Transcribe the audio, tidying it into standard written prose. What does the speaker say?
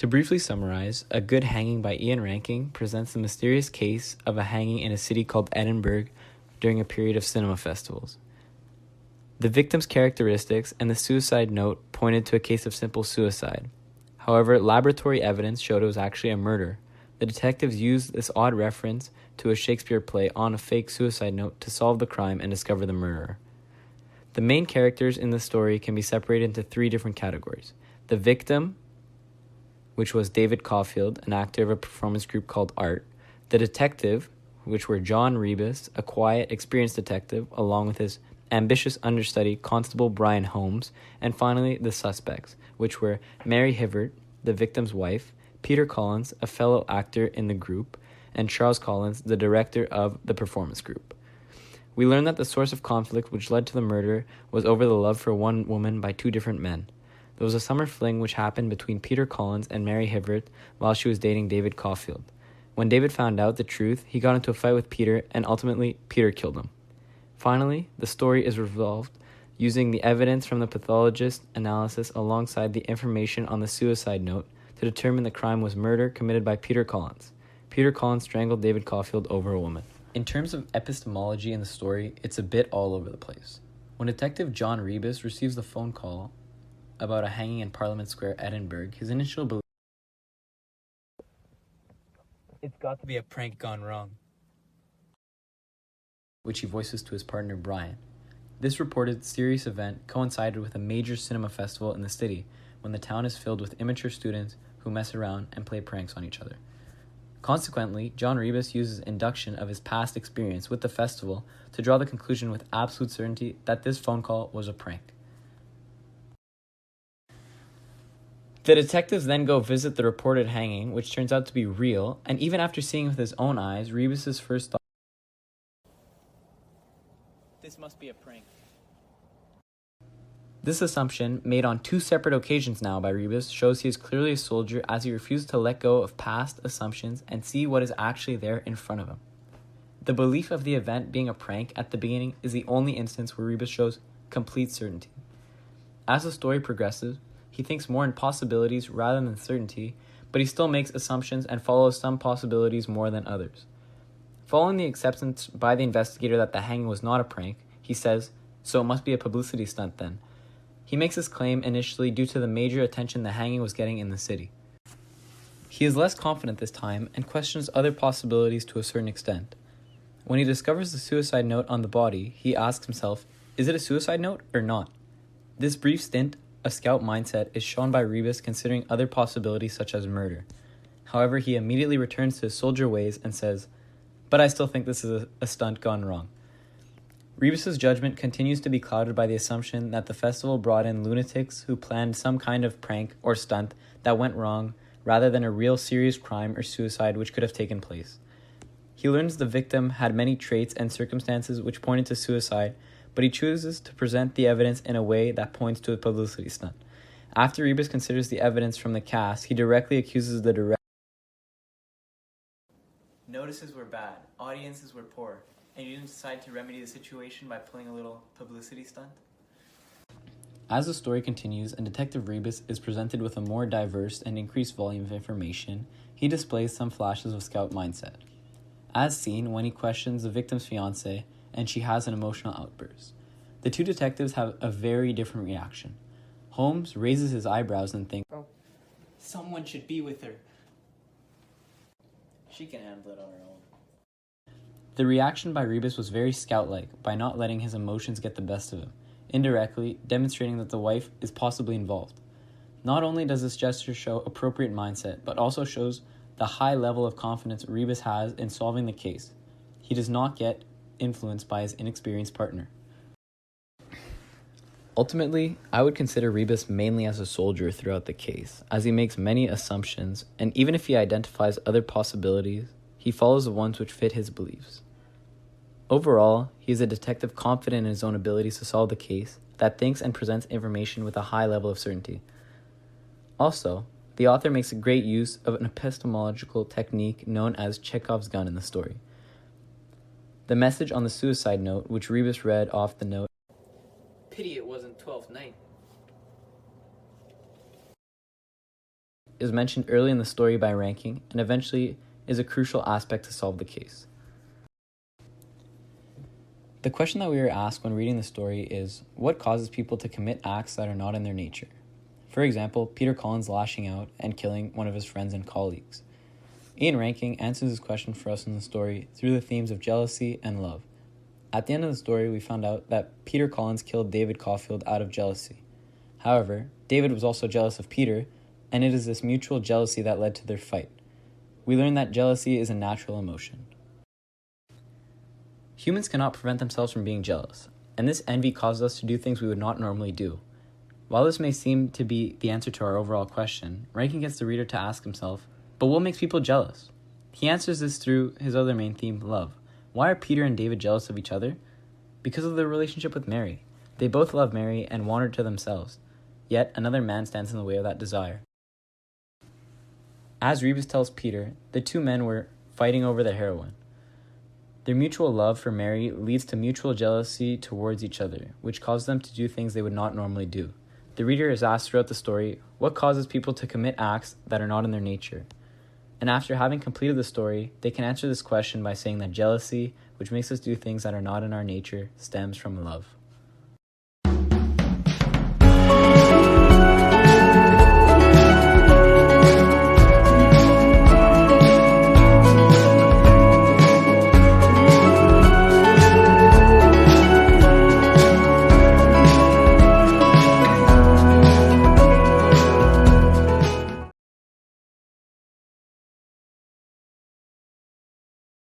briefly summarize, A Good Hanging by Ian Rankin presents the mysterious case of a hanging in a city called Edinburgh during a period of cinema festivals. The victim's characteristics and the suicide note pointed to a case of simple suicide. However, laboratory evidence showed it was actually a murder. The detectives used this odd reference to a Shakespeare play on a fake suicide note to solve the crime and discover the murderer. The main characters in the story can be separated into three different categories. The victim, which was David Caulfield, an actor of a performance group called Art. The detective, which were John Rebus, a quiet, experienced detective, along with his ambitious understudy, Constable Brian Holmes. And finally, the suspects, which were Mary Hibbert, the victim's wife, Peter Collins, a fellow actor in the group, and Charles Collins, the director of the performance group. We learn that the source of conflict which led to the murder was over the love for one woman by two different men. There was a summer fling which happened between Peter Collins and Mary Hibbert while she was dating David Caulfield. When David found out the truth, he got into a fight with Peter, and ultimately, Peter killed him. Finally, the story is resolved using the evidence from the pathologist's analysis alongside the information on the suicide note to determine the crime was murder committed by Peter Collins. Peter Collins strangled David Caulfield over a woman. In terms of epistemology in the story, it's a bit all over the place. When Detective John Rebus receives the phone call about a hanging in Parliament Square, Edinburgh, his initial belief, it's got to be a prank gone wrong, which he voices to his partner Brian. This reported serious event coincided with a major cinema festival in the city when the town is filled with immature students who mess around and play pranks on each other. Consequently, John Rebus uses induction of his past experience with the festival to draw the conclusion with absolute certainty that this phone call was a prank. The detectives then go visit the reported hanging, which turns out to be real, and even after seeing it with his own eyes, Rebus's first thought, this must be a prank. This assumption, made on two separate occasions now by Rebus, shows he is clearly a soldier as he refuses to let go of past assumptions and see what is actually there in front of him. The belief of the event being a prank at the beginning is the only instance where Rebus shows complete certainty. As the story progresses, he thinks more in possibilities rather than certainty, but he still makes assumptions and follows some possibilities more than others. Following the acceptance by the investigator that the hanging was not a prank, he says, so it must be a publicity stunt then. He makes this claim initially due to the major attention the hanging was getting in the city. He is less confident this time and questions other possibilities to a certain extent. When he discovers the suicide note on the body, he asks himself, is it a suicide note or not? This brief stint, a scout mindset, is shown by Rebus considering other possibilities such as murder. However, he immediately returns to his soldier ways and says, but I still think this is a stunt gone wrong. Rebus's judgment continues to be clouded by the assumption that the festival brought in lunatics who planned some kind of prank or stunt that went wrong rather than a real serious crime or suicide which could have taken place. He learns the victim had many traits and circumstances which pointed to suicide, but he chooses to present the evidence in a way that points to a publicity stunt. After Rebus considers the evidence from the cast, he directly accuses the director. Notices were bad, audiences were poor, and you didn't decide to remedy the situation by playing a little publicity stunt? As the story continues and Detective Rebus is presented with a more diverse and increased volume of information, he displays some flashes of scout mindset. As seen when he questions the victim's fiancée and she has an emotional outburst. The two detectives have a very different reaction. Holmes raises his eyebrows and thinks, someone should be with her. She can handle it on her own. The reaction by Rebus was very scout-like by not letting his emotions get the best of him, indirectly demonstrating that the wife is possibly involved. Not only does this gesture show appropriate mindset, but also shows the high level of confidence Rebus has in solving the case. He does not get influenced by his inexperienced partner. Ultimately, I would consider Rebus mainly as a soldier throughout the case, as he makes many assumptions, and even if he identifies other possibilities, he follows the ones which fit his beliefs. Overall, he is a detective confident in his own abilities to solve the case, that thinks and presents information with a high level of certainty. Also, the author makes a great use of an epistemological technique known as Chekhov's gun in the story. The message on the suicide note, which Rebus read off the note, "Pity it wasn't 12th night," is mentioned early in the story by Rankin and eventually is a crucial aspect to solve the case. The question that we are asked when reading the story is, what causes people to commit acts that are not in their nature? For example, Peter Collins lashing out and killing one of his friends and colleagues. Ian Rankin answers this question for us in the story through the themes of jealousy and love. At the end of the story, we found out that Peter Collins killed David Caulfield out of jealousy. However, David was also jealous of Peter, and it is this mutual jealousy that led to their fight. We learn that jealousy is a natural emotion. Humans cannot prevent themselves from being jealous, and this envy causes us to do things we would not normally do. While this may seem to be the answer to our overall question, Rankin gets the reader to ask himself, but what makes people jealous? He answers this through his other main theme, love. Why are Peter and David jealous of each other? Because of their relationship with Mary. They both love Mary and want her to themselves, yet another man stands in the way of that desire. As Rebus tells Peter, the two men were fighting over the heroine. Their mutual love for Mary leads to mutual jealousy towards each other, which causes them to do things they would not normally do. The reader is asked throughout the story, what causes people to commit acts that are not in their nature? And after having completed the story, they can answer this question by saying that jealousy, which makes us do things that are not in our nature, stems from love.